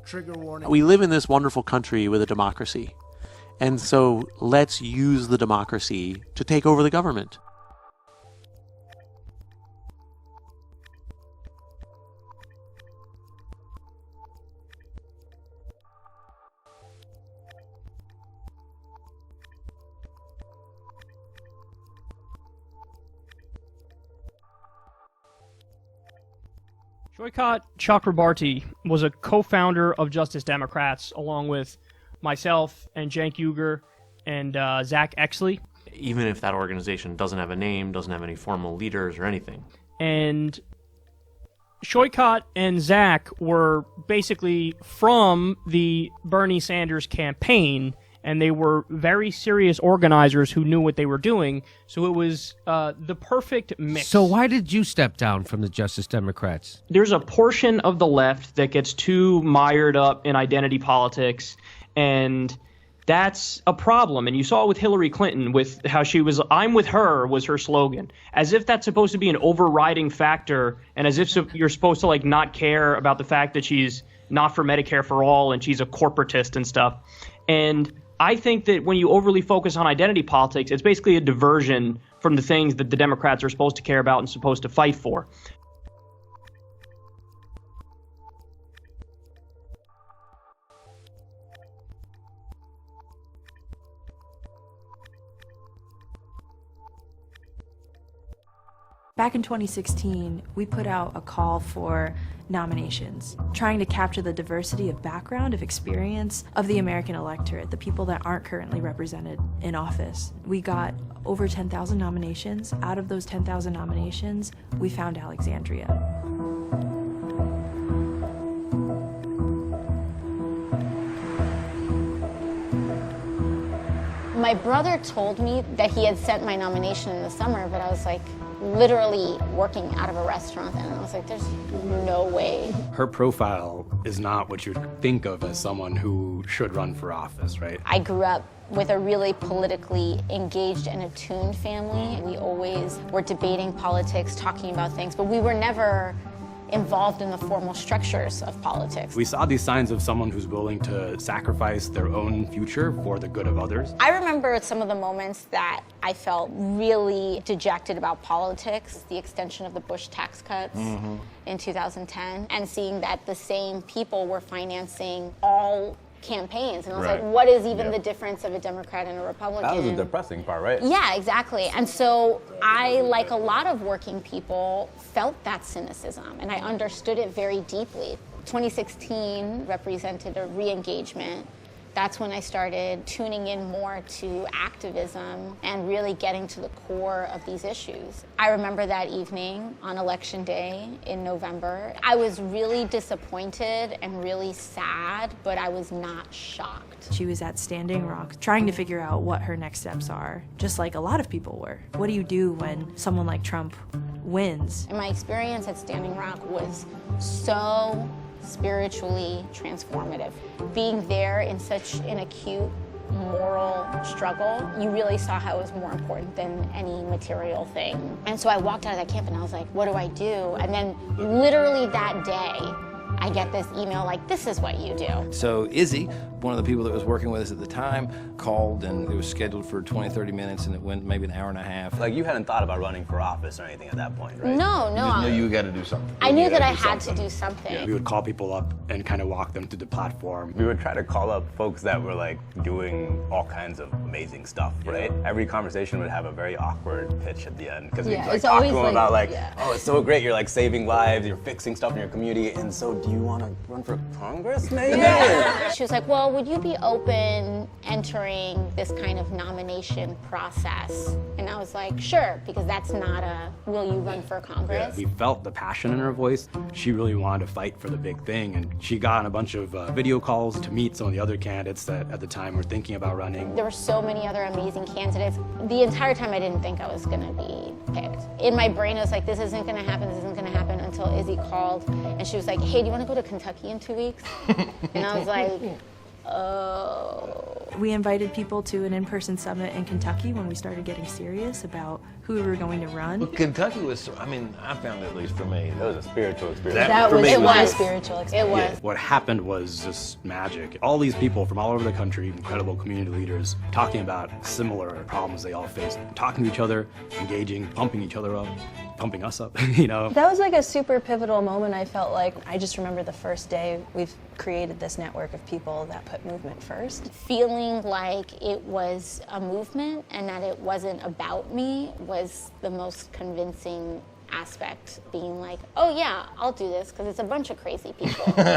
Trigger warning. We live in this wonderful country with a democracy. And so let's use the democracy to take over the government. Shoykat Chakrabarti was a co-founder of Justice Democrats, along with myself and Cenk Uygur and Zach Exley. Even if that organization doesn't have a name, doesn't have any formal leaders or anything. And Shoykat and Zach were basically from the Bernie Sanders campaign, and they were very serious organizers who knew what they were doing, so it was the perfect mix. So why did you step down from the Justice Democrats? There's a portion of the left that gets too mired up in identity politics, and that's a problem. And you saw it with Hillary Clinton, with how she was, "I'm with her" was her slogan, as if that's supposed to be an overriding factor, and as if you're supposed to like not care about the fact that she's not for Medicare for all and she's a corporatist and stuff. And I think that when you overly focus on identity politics, it's basically a diversion from the things that the Democrats are supposed to care about and supposed to fight for. Back in 2016, we put out a call for nominations, trying to capture the diversity of background, of experience of the American electorate, the people that aren't currently represented in office. We got over 10,000 nominations. Out of those 10,000 nominations, we found Alexandria. My brother told me that he had sent my nomination in the summer, but I was like, literally working out of a restaurant then, and I was like, there's no way. Her profile is not what you'd think of as someone who should run for office, right? I grew up with a really politically engaged and attuned family. We always were debating politics, talking about things, but we were never involved in the formal structures of politics. We saw these signs of someone who's willing to sacrifice their own future for the good of others. I remember some of the moments that I felt really dejected about politics, the extension of the Bush tax cuts in 2010, and seeing that the same people were financing all campaigns. And I was like, what is even the difference of a Democrat and a Republican? That was the depressing part, right? Yeah, exactly. And so I, like a lot of working people, felt that cynicism, and I understood it very deeply. 2016 represented a re-engagement. That's when I started tuning in more to activism and really getting to the core of these issues. I remember that evening on Election Day in November. I was really disappointed and really sad, but I was not shocked. She was at Standing Rock trying to figure out what her next steps are, just like a lot of people were. What do you do when someone like Trump wins? And my experience at Standing Rock was so spiritually transformative. Being there in such an acute moral struggle, you really saw how it was more important than any material thing. And so I walked out of that camp and I was like, what do I do? And then literally that day, I get this email like, this is what you do. So Izzy, one of the people that was working with us at the time, called, and it was scheduled for 20, 30 minutes, and it went maybe an hour and a half. Like, you hadn't thought about running for office or anything at that point, right? No. You just knew you got to do something. I knew that I had to do something. Yeah, we would call people up and kind of walk them through the platform. We would try to call up folks that were like doing all kinds of amazing stuff, right? Every conversation would have a very awkward pitch at the end, because we'd like talk to them about like, oh, it's so great, you're like saving lives, you're fixing stuff in your community, and so do you want to run for Congress, maybe? She was like, well, would you be open entering this kind of nomination process? And I was like, sure, because that's not a, will you run for Congress? We felt the passion in her voice. She really wanted to fight for the big thing, and she got on a bunch of video calls to meet some of the other candidates that at the time were thinking about running. There were so many other amazing candidates. The entire time I didn't think I was gonna be picked. In my brain I was like, this isn't gonna happen, until Izzy called, and she was like, hey, do you wanna go to Kentucky in 2 weeks? And I was like, oh. We invited people to an in-person summit in Kentucky when we started getting serious about who who we were going to run. Well, Kentucky was, I mean, I found at least for me, It was a spiritual experience. That for was me, it was was it. spiritual experience. It was. What happened was just magic. All these people from all over the country, incredible community leaders, talking about similar problems they all faced, talking to each other, engaging, pumping each other up, pumping us up, you know. That was like a super pivotal moment, I felt like. I just remember the first day we've created this network of people that put movement first. Feeling like it was a movement and that it wasn't about me was the most convincing aspect. Being like, oh yeah, I'll do this because it's a bunch of crazy people.